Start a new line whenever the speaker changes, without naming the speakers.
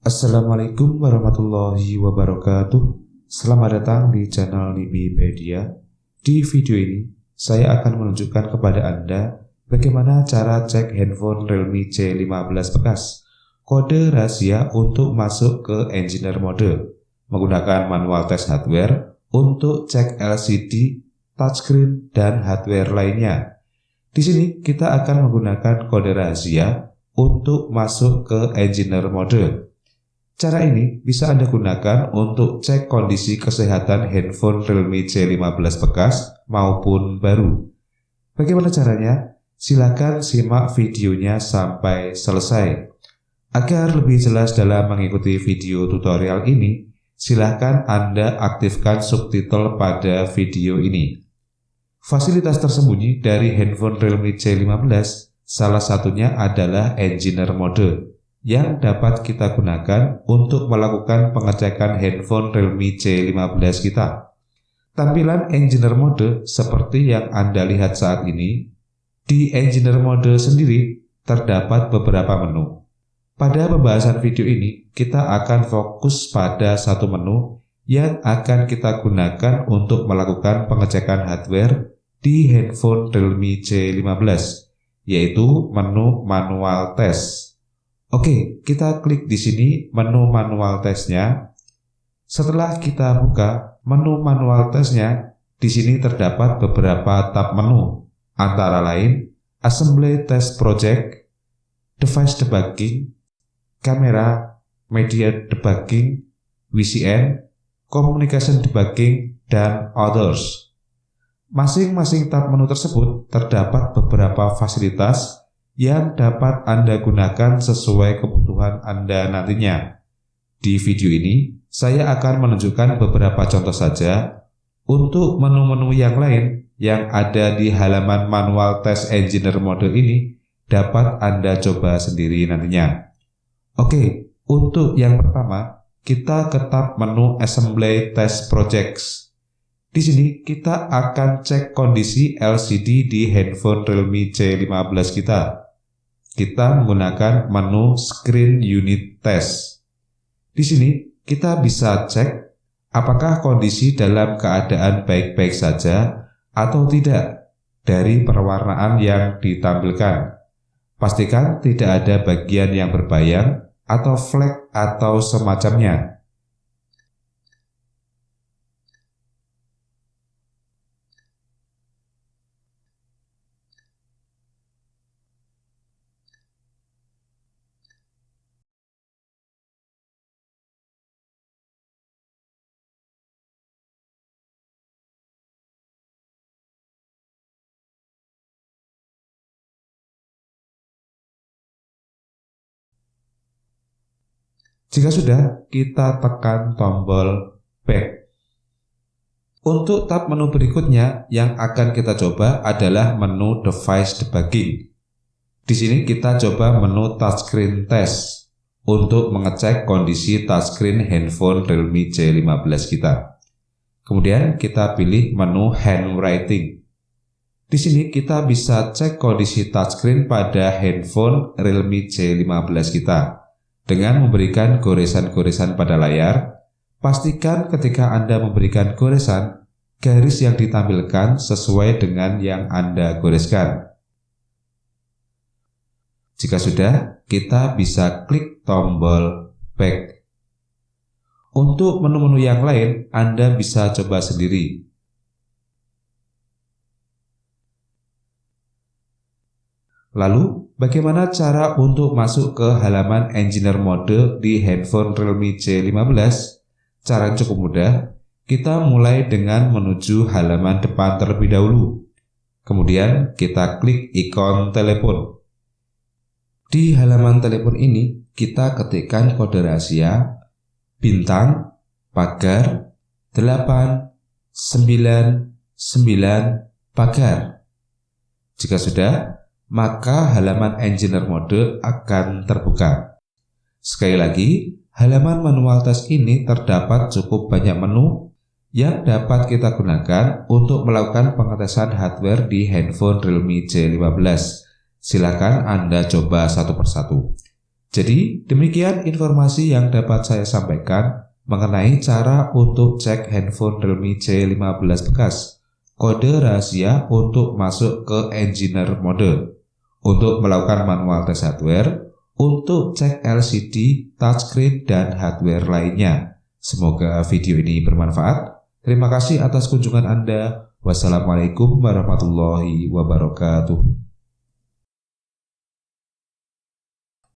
Assalamualaikum warahmatullahi wabarakatuh. Selamat datang di channel Libipedia. Di video ini, saya akan menunjukkan kepada Anda bagaimana cara cek handphone Realme C15 bekas, kode rahasia untuk masuk ke engineer mode, menggunakan manual test hardware untuk cek LCD, touchscreen, dan hardware lainnya. Di sini kita akan menggunakan kode rahasia untuk masuk ke engineer mode. Cara ini bisa Anda gunakan untuk cek kondisi kesehatan handphone Realme C15 bekas maupun baru. Bagaimana caranya? Silakan simak videonya sampai selesai. Agar lebih jelas dalam mengikuti video tutorial ini, silakan Anda aktifkan subtitle pada video ini. Fasilitas tersembunyi dari handphone Realme C15 salah satunya adalah engineer mode yang dapat kita gunakan untuk melakukan pengecekan handphone Realme C15 kita. Tampilan engineer mode seperti yang Anda lihat saat ini. Di engineer mode sendiri terdapat beberapa menu. Pada pembahasan video ini, kita akan fokus pada satu menu yang akan kita gunakan untuk melakukan pengecekan hardware di handphone Realme C15, yaitu menu manual test. Oke, kita klik di sini menu manual testnya. Setelah kita buka menu manual testnya, di sini terdapat beberapa tab menu, antara lain Assembly Test Project, Device Debugging, Kamera, Media Debugging, VCN, Communication Debugging, dan Others. Masing-masing tab menu tersebut terdapat beberapa fasilitas yang dapat Anda gunakan sesuai kebutuhan Anda nantinya. Di video ini, saya akan menunjukkan beberapa contoh saja. Untuk menu-menu yang lain yang ada di halaman manual test engineer mode ini, dapat Anda coba sendiri nantinya. Oke, untuk yang pertama, kita ke tab menu Assembly Test Projects. Di sini kita akan cek kondisi LCD di handphone Realme C15 kita. Kita menggunakan menu Screen Unit Test. Di sini kita bisa cek apakah kondisi dalam keadaan baik-baik saja atau tidak dari perwarnaan yang ditampilkan. Pastikan tidak ada bagian yang berbayang atau flek atau semacamnya. Jika sudah, kita tekan tombol back. Untuk tab menu berikutnya yang akan kita coba adalah menu Device Debugging. Di sini kita coba menu Touchscreen Test untuk mengecek kondisi touchscreen handphone Realme C15 kita. Kemudian kita pilih menu Handwriting. Di sini kita bisa cek kondisi touchscreen pada handphone Realme C15 kita. Dengan memberikan goresan-goresan pada layar, pastikan ketika Anda memberikan goresan, garis yang ditampilkan sesuai dengan yang Anda goreskan. Jika sudah, kita bisa klik tombol back. Untuk menu-menu yang lain, Anda bisa coba sendiri. Lalu, bagaimana cara untuk masuk ke halaman engineer mode di handphone Realme C15? Cara cukup mudah. Kita mulai dengan menuju halaman depan terlebih dahulu. Kemudian kita klik ikon telepon. Di halaman telepon ini, kita ketikkan kode rahasia bintang pagar 899 pagar. Jika sudah, maka halaman engineer mode akan terbuka. Sekali lagi, halaman manual test ini terdapat cukup banyak menu yang dapat kita gunakan untuk melakukan pengetesan hardware di handphone Realme C15. Silakan Anda coba satu persatu. Jadi demikian informasi yang dapat saya sampaikan mengenai cara untuk cek handphone Realme C15 bekas. Kode rahasia untuk masuk ke engineer mode, untuk melakukan manual tes hardware, untuk cek LCD, touchscreen, dan hardware lainnya. Semoga video ini bermanfaat. Terima kasih atas kunjungan Anda. Wassalamualaikum warahmatullahi wabarakatuh.